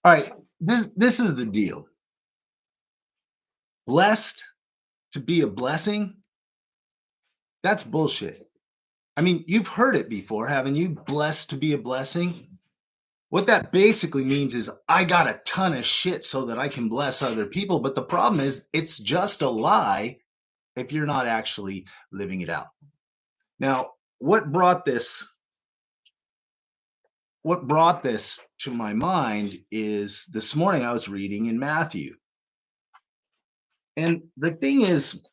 All right, this is the deal. Blessed to be a blessing, that's bullshit. I mean, you've heard it before, haven't you? Blessed to be a blessing. What that basically means is I got a ton of shit so that I can bless other people. But the problem is, it's just a lie if you're not actually living it out. Now, what brought this to my mind is this morning I was reading in Matthew. And the thing is,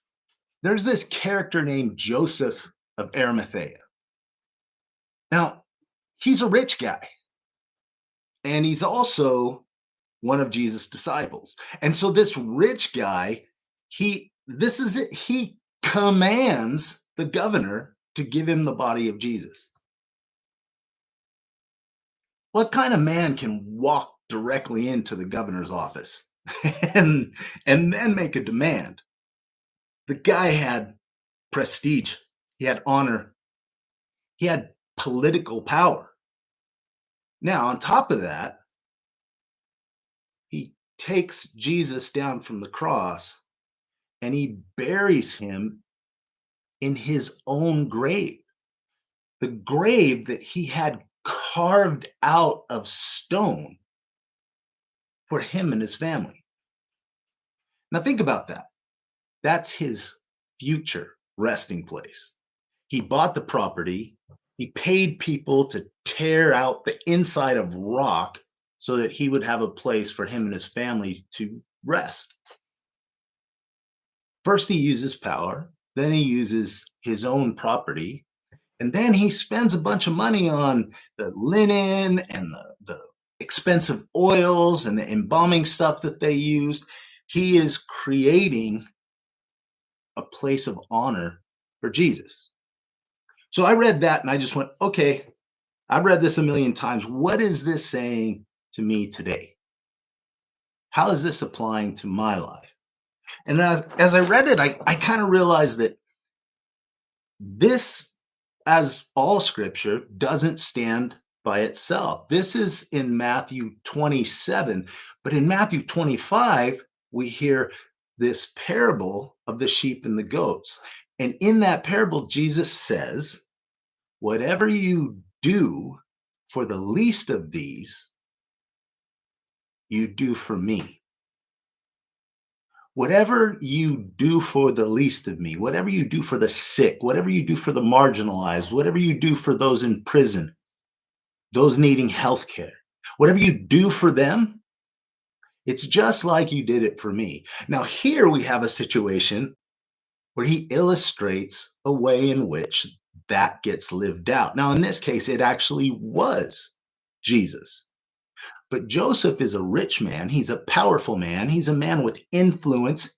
there's this character named Joseph of Arimathea. Now, he's a rich guy, and he's also one of Jesus' disciples. And so this rich guy, this is it, he commands the governor to give him the body of Jesus. What kind of man can walk directly into the governor's office and then make a demand? The guy had prestige, he had honor, he had political power. Now, on top of that, he takes Jesus down from the cross and he buries him in his own grave, the grave that he had carved out of stone for him and his family. Now, think about that. That's his future resting place. He bought the property, he paid people to tear out the inside of rock so that he would have a place for him and his family to rest. First, he uses power, then he uses his own property, and then he spends a bunch of money on the linen and the expensive oils and the embalming stuff that they used. He is creating a place of honor for Jesus. So I read that and I just went, okay, I've read this a million times. What is this saying to me today? How is this applying to my life? And as I read it, I kind of realized that this, as all scripture, doesn't stand by itself. This is in Matthew 27, but in Matthew 25, we hear this parable of the sheep and the goats. And in that parable, Jesus says, whatever you do for the least of these, you do for me. Whatever you do for the least of me, whatever you do for the sick, whatever you do for the marginalized, whatever you do for those in prison, those needing health care, whatever you do for them, it's just like you did it for me. Now, here we have a situation where he illustrates a way in which that gets lived out. Now, in this case, it actually was Jesus. But Joseph is a rich man. He's a powerful man. He's a man with influence,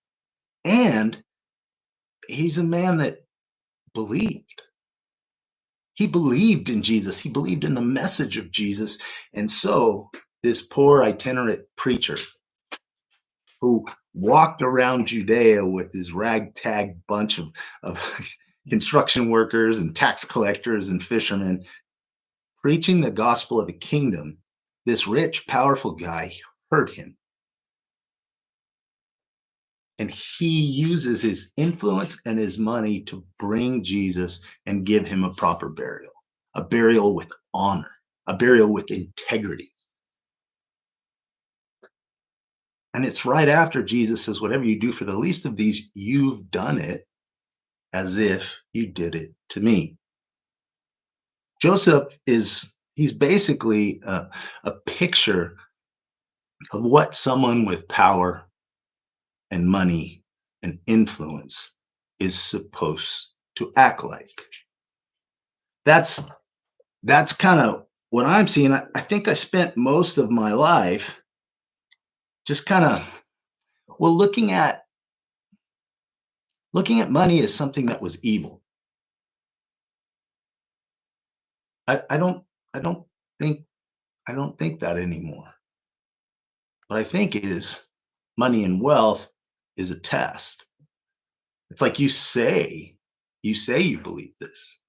and he's a man that believed. He believed in Jesus. He believed in the message of Jesus. And so this poor itinerant preacher who walked around Judea with his ragtag bunch of construction workers and tax collectors and fishermen, preaching the gospel of the kingdom, this rich, powerful guy heard him. And he uses his influence and his money to bring Jesus and give him a proper burial, a burial with honor, a burial with integrity. And it's right after Jesus says, whatever you do for the least of these, you've done it as if you did it to me. Joseph he's basically a picture of what someone with power and money and influence is supposed to act like. That's kind of what I'm seeing. I think I spent most of my life just kind of looking at money as something that was evil. I don't I don't think I don't think that anymore. What I think is money and wealth is a test. It's like you say you believe this,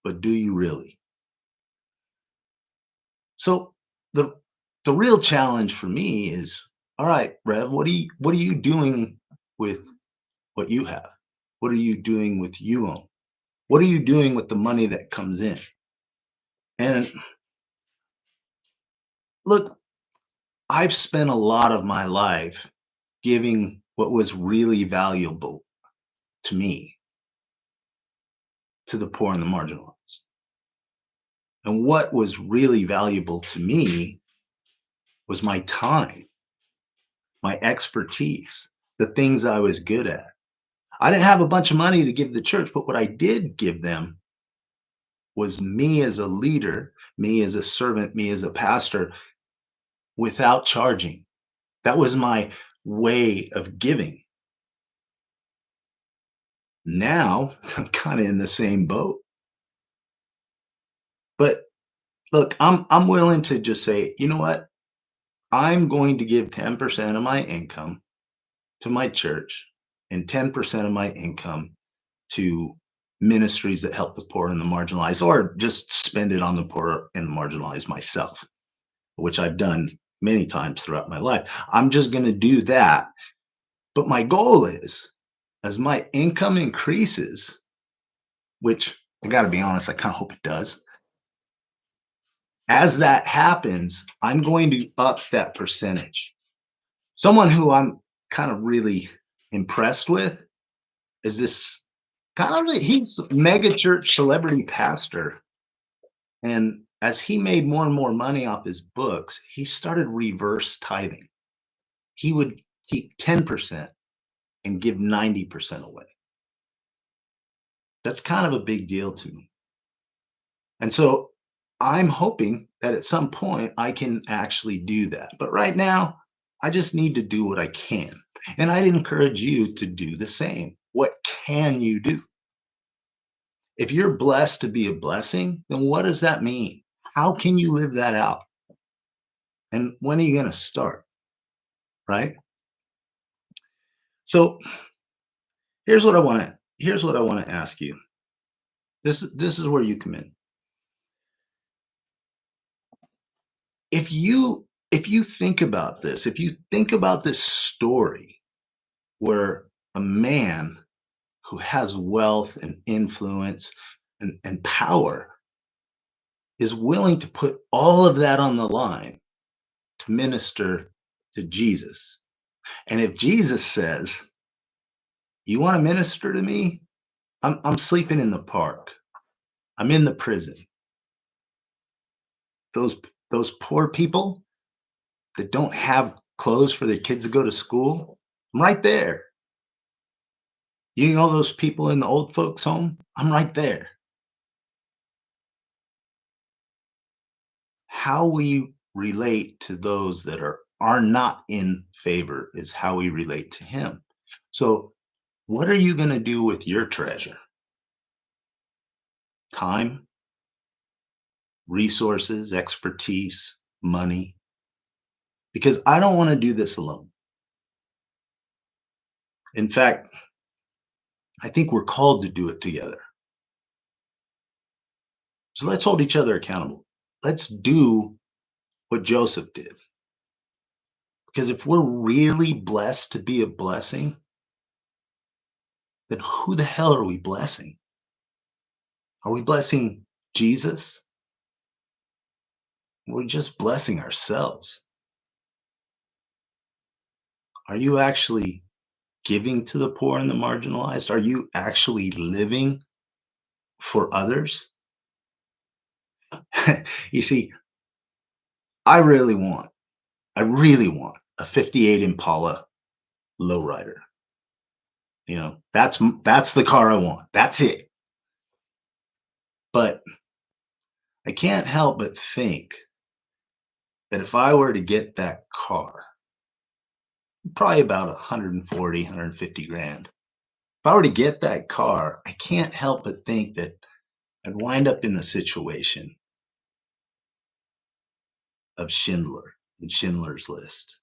but do you really? So the The real challenge for me is, all right, Rev, what are you doing with what you have? What are you doing with you own? What are you doing with the money that comes in? And look, I've spent a lot of my life giving what was really valuable to me to the poor and the marginalized. And what was really valuable to me was my time, my expertise, the things I was good at. I didn't have a bunch of money to give the church, but what I did give them was me as a leader, me as a servant, me as a pastor without charging. That was my way of giving. Now I'm kind of in the same boat. But look, I'm willing to just say, you know what? I'm going to give 10% of my income to my church and 10% of my income to ministries that help the poor and the marginalized, or just spend it on the poor and the marginalized myself, which I've done many times throughout my life. I'm just going to do that. But my goal is, as my income increases, which I got to be honest, I kind of hope it does. As that happens, I'm going to up that percentage. Someone who I'm kind of really impressed with is this kind of, he's a mega church celebrity pastor. And as he made more and more money off his books, he started reverse tithing. He would keep 10% and give 90% away. That's kind of a big deal to me. And so I'm hoping that at some point I can actually do that. But right now, I just need to do what I can. And I'd encourage you to do the same. What can you do? If you're blessed to be a blessing, then what does that mean? How can you live that out? And when are you going to start? Right? So here's what I want to ask you. This is where you come in. If you think about this, if you think about this story where a man who has wealth and influence and power is willing to put all of that on the line to minister to Jesus. And if Jesus says, you want to minister to me? I'm sleeping in the park. I'm in the prison. Those those poor people that don't have clothes for their kids to go to school, I'm right there. You know those people in the old folks home? I'm right there. How we relate to those that are not in favor is how we relate to him. So, what are you going to do with your treasure? Time, resources, expertise, money? Because I don't want to do this alone. In fact, I think we're called to do it together. So let's hold each other accountable. Let's do what Joseph did. Because if we're really blessed to be a blessing, then who the hell are we blessing? Are we blessing Jesus? We're just blessing ourselves. Are you actually giving to the poor and the marginalized? Are you actually living for others? You see, I really want a 58 Impala lowrider. That's the car I want. That's it. But I can't help but think that if I were to get that car, probably about 140, 150 grand. If I were to get that car, I can't help but think that I'd wind up in the situation of Schindler and Schindler's List.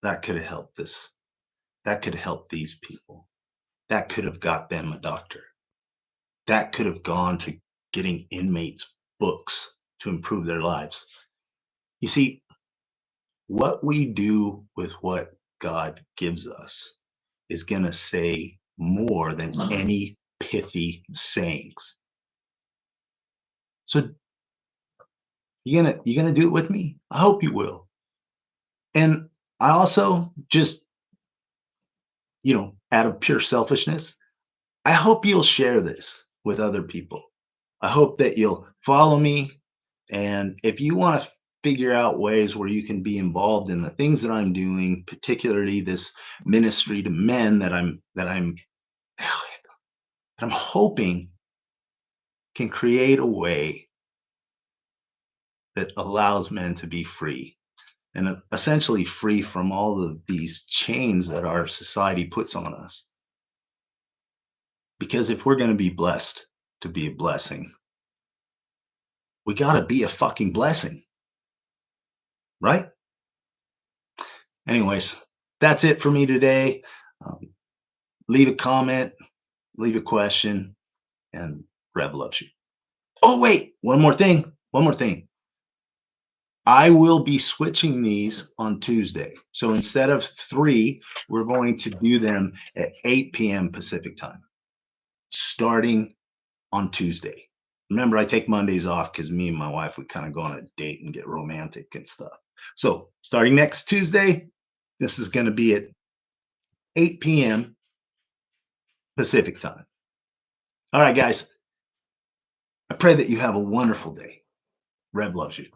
That could have helped this. That could have helped these people. That could have got them a doctor. That could have gone to getting inmates books to improve their lives. You see, what we do with what God gives us is going to say more than any pithy sayings. So you gonna do it with me? I hope you will. And I also just, out of pure selfishness, I hope you'll share this with other people. I hope that you'll follow me. And if you want to figure out ways where you can be involved in the things that I'm doing, particularly this ministry to men that I'm hoping can create a way that allows men to be free and essentially free from all of these chains that our society puts on us. Because if we're going to be blessed to be a blessing, we got to be a fucking blessing, right? Anyways, that's it for me today. Um, leave a comment, leave a question, and Rev loves you. Oh, wait, one more thing. One more thing. I will be switching these on Tuesday. So instead of 3, we're going to do them at 8 p.m. Pacific time, starting on Tuesday. Remember, I take Mondays off because me and my wife would kind of go on a date and get romantic and stuff. So starting next Tuesday, this is going to be at 8 p.m. Pacific time. All right, guys. I pray that you have a wonderful day. Rev loves you.